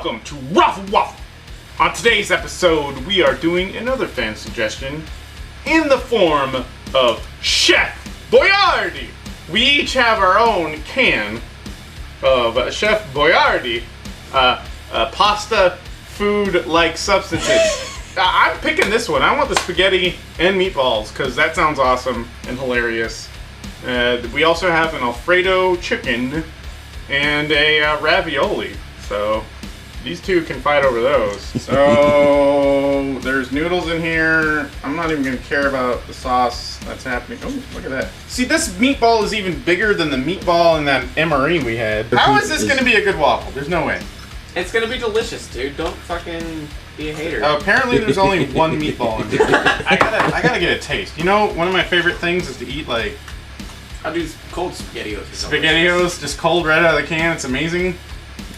welcome to ROFLWaffle. On today's episode, we are doing another fan suggestion in the form of Chef Boyardee. We each have our own can of Chef Boyardee pasta food-like substances. I'm picking this one. I want the spaghetti and meatballs because that sounds awesome and hilarious. We also have an Alfredo chicken and a ravioli. So these two can fight over those. So there's noodles in here. I'm not even gonna care about the sauce that's happening. Oh, look at that. See, this meatball is even bigger than the meatball in that MRE we had. How is this gonna be a good waffle? There's no way. It's gonna be delicious, dude. Don't fucking be a hater. Apparently there's only one meatball in here. I gotta get a taste. You know, one of my favorite things is to eat like... I'll do cold SpaghettiOs. SpaghettiOs, just cold right out of the can. It's amazing.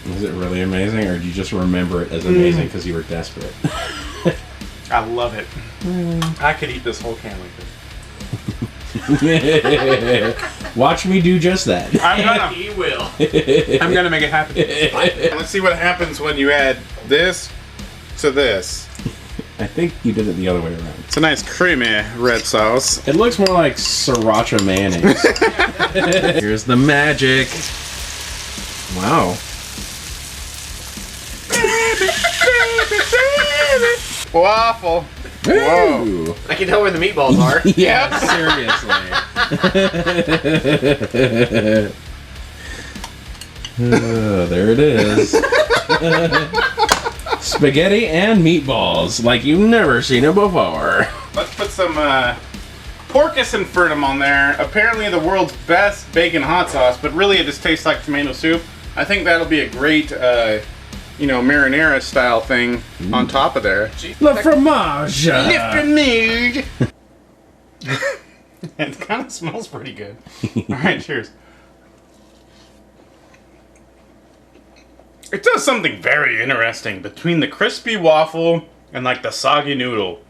Is it really amazing, or do you just remember it as amazing because you were desperate? I love it. I could eat this whole can like this. Watch me do just that. He will. I'm gonna make it happen. Let's see what happens when you add this to this. I think you did it the other way around. It's a nice creamy red sauce. It looks more like sriracha mayonnaise. Here's the magic. Wow. Waffle. Whoa. I can tell where the meatballs are. Yeah, seriously. There it is. Spaghetti and meatballs, like you've never seen it before. Let's put some porcus infernum on there. Apparently the world's best bacon hot sauce, but really it just tastes like tomato soup. I think that'll be a great, you know, marinara style thing on top of there. Le fromage. Le fromage. It kind of smells pretty good. All right, cheers. It does something very interesting between the crispy waffle and like the soggy noodle.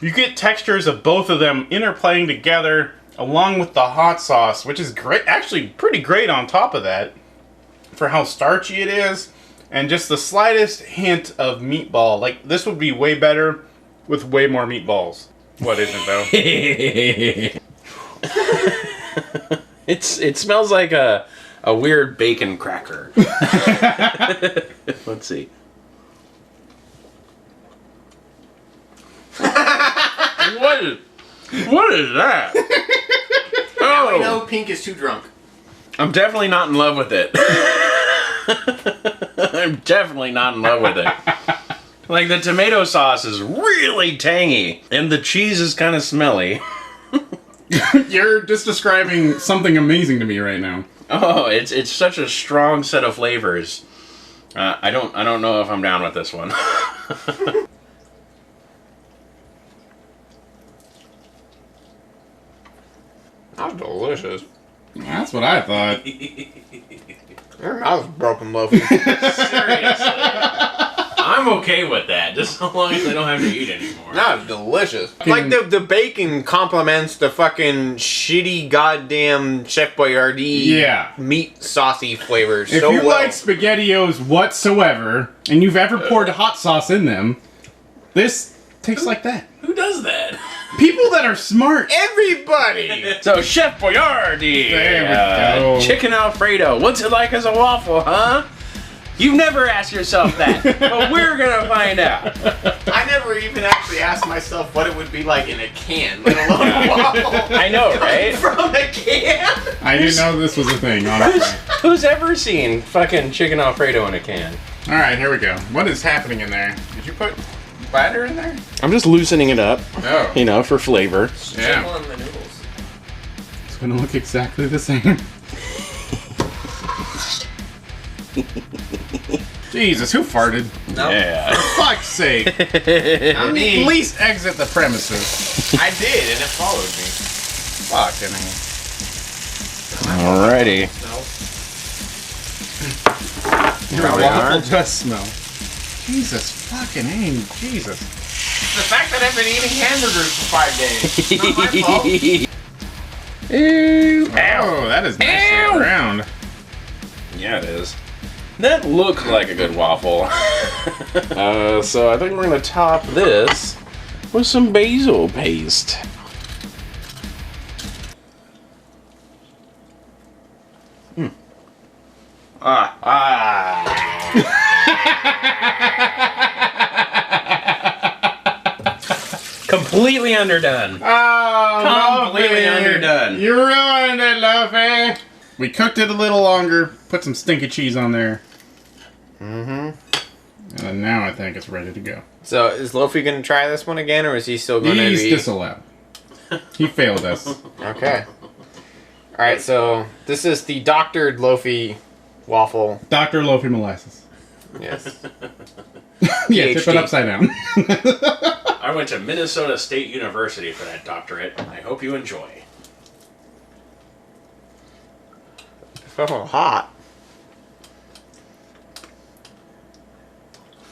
You get textures of both of them interplaying together along with the hot sauce, which is great, actually pretty great on top of that for how starchy it is, and just the slightest hint of meatball. Like, this would be way better with way more meatballs. What isn't, though? It smells like a weird bacon cracker. Let's see. What is that? Now I know pink is too drunk. I'm definitely not in love with it. I'm definitely not in love with it. Like, the tomato sauce is really tangy, and the cheese is kind of smelly. You're just describing something amazing to me right now. Oh, it's such a strong set of flavors. I don't know if I'm down with this one. That's delicious. That's what I thought. Your mouth's broken, Lofi. Seriously. I'm okay with that, just so long as I don't have to eat anymore. That's delicious. Like the bacon complements the fucking shitty goddamn Chef Boyardee meat saucy flavors If so you well. like SpaghettiOs whatsoever, and you've ever poured hot sauce in them, this tastes like that. Who does that? People that are smart. Everybody! So, Chef Boyardee! There we go. Chicken Alfredo. What's it like as a waffle, huh? You've never asked yourself that, but we're gonna find out. I never even actually asked myself what it would be like in a can, let alone a waffle. I know, right? From a can? I didn't know this was a thing, honestly. Who's ever seen fucking chicken Alfredo in a can? Alright, here we go. What is happening in there? Did you put batter in there? I'm just loosening it up, Oh. you know, for flavor. Yeah. Jiggling the noodles. It's gonna look exactly the same. Jesus, who farted? No. Yeah. For fuck's sake. Not me. Please exit the premises. I did, and it followed me. Fucking Alrighty. Your Probably waffle aren't. does smell. Jesus fucking aim. Jesus. The fact that I've been eating hamburgers for 5 days. Not my fault. Ew. Oh, that is nicely round. Yeah, it is. That looks like a good waffle. So I think we're gonna top this with some basil paste. Completely underdone. Oh, completely underdone. You ruined it, Luffy. We cooked it a little longer. Put some stinky cheese on there. And now I think it's ready to go. So is Lofi gonna try this one again, or is he still gonna He's be disallowed. He failed us. Okay. Alright, so this is the doctored Lofi waffle. Dr. Lofi Molasses. Yes. Yeah, tip it upside down. I went to Minnesota State University for that doctorate. I hope you enjoy. Oh, hot.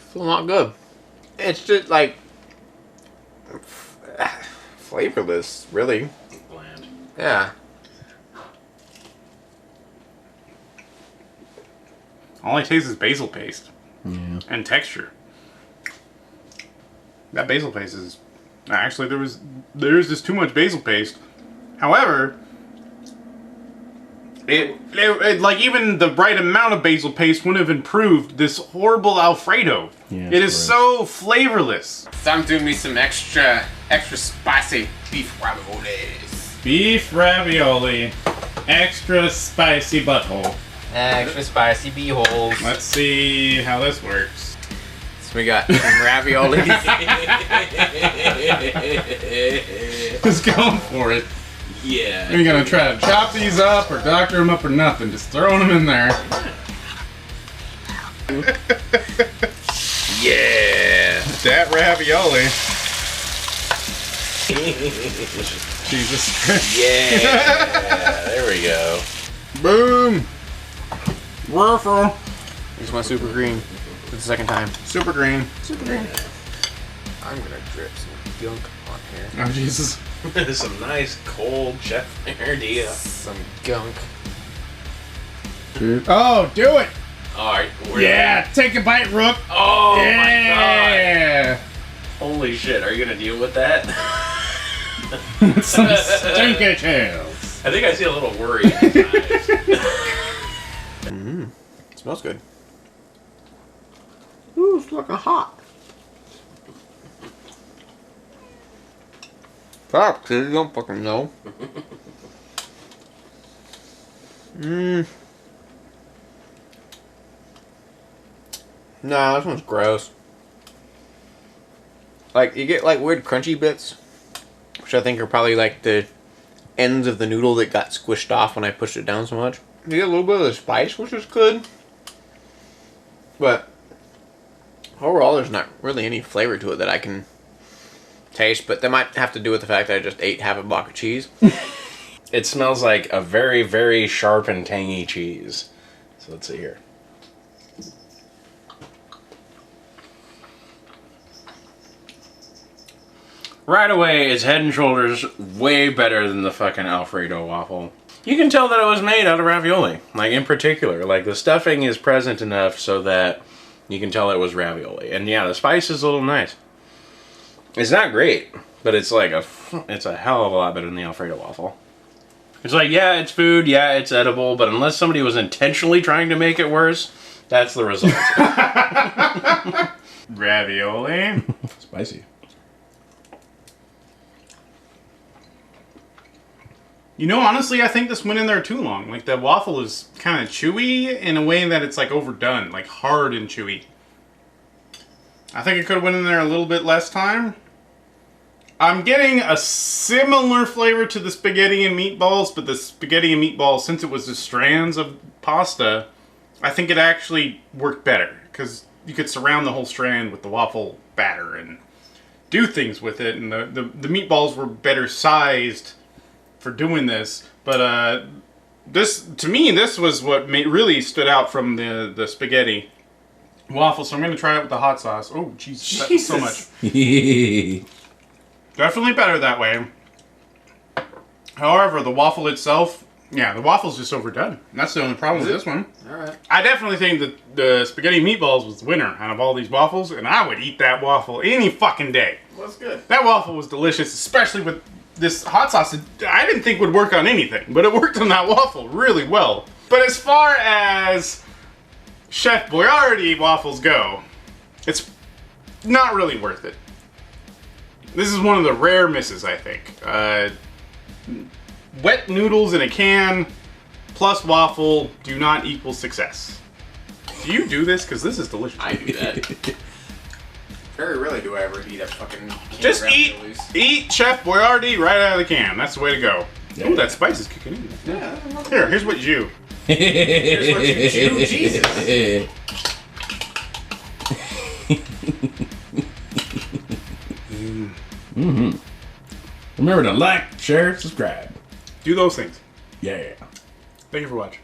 Still not good. It's just like flavorless, really. Bland. Yeah. All I taste is basil paste. Yeah. And texture. That basil paste is... Actually, there's just too much basil paste. However, it like even the right amount of basil paste wouldn't have improved this horrible Alfredo. Yeah, it is so flavorless. So I'm doing me some extra spicy beef raviolis. Beef ravioli. Extra spicy butthole. Extra spicy beeholes. Let's see how this works. So we got some raviolis. Just going for it. Yeah. You're gonna try to chop these up or doctor them up or nothing. Just throwing them in there. Yeah. That ravioli. Jesus Christ. Yeah. There we go. Boom. Waffle. Here's my super green for the second time. Super green. Super green. I'm gonna drip some gunk on here. Oh, Jesus. Some nice cold Chef Boyardee. Some gunk. Dude. Oh, do it. Alright. Yeah, take a bite, Rook. Oh Yeah. my god. Holy shit, are you gonna deal with that? Some stinky tails. I think I see a little worry in his eyes. Smells good. Ooh, it's looking hot. Fuck, dude, you don't fucking know. Nah, this one's gross. Like, you get like weird crunchy bits, which I think are probably like the ends of the noodle that got squished off when I pushed it down so much. You get a little bit of the spice, which is good. But overall, there's not really any flavor to it that I can taste. But that might have to do with the fact that I just ate half a block of cheese. It smells like a very, very sharp and tangy cheese. So let's see here. Right away, it's head and shoulders way better than the fucking Alfredo waffle. You can tell that it was made out of ravioli. Like, in particular. Like, the stuffing is present enough so that you can tell it was ravioli. And yeah, the spice is a little nice. It's not great, but it's like it's a hell of a lot better than the Alfredo waffle. It's like, yeah, it's food, yeah, it's edible, but unless somebody was intentionally trying to make it worse, that's the result. Ravioli. Spicy. You know, honestly, I think this went in there too long. Like, the waffle is kind of chewy in a way that it's, like, overdone. Like, hard and chewy. I think it could have went in there a little bit less time. I'm getting a similar flavor to the spaghetti and meatballs, but the spaghetti and meatballs, since it was the strands of pasta, I think it actually worked better. Because you could surround the whole strand with the waffle batter and do things with it. And the meatballs were better sized for doing this, but this, to me, this was what really stood out from the spaghetti waffle. So I'm going to try it with the hot sauce. Oh, Jesus, that's so much. Definitely better that way. However, the waffle itself, Yeah, the waffle's just overdone. That's the only problem with this one. All right. I definitely think that the spaghetti meatballs was the winner out of all these waffles, and I would eat that waffle any fucking day. Well, that's good. That waffle was delicious, especially with this hot sauce that I didn't think would work on anything, but it worked on that waffle really well. But as far as Chef Boyardee waffles go, it's not really worth it. This is one of the rare misses, I think. Wet noodles in a can plus waffle do not equal success. Do you do this? Because this is delicious. I do that. Very rarely do I ever eat a fucking can Just of raviolis. eat Chef Boyardee right out of the can. That's the way to go. Yeah. Ooh, that spice is kicking in. Yeah. Here's what you. Here's what you chew, Jesus. Remember to like, share, subscribe. Do those things. Yeah. Thank you for watching.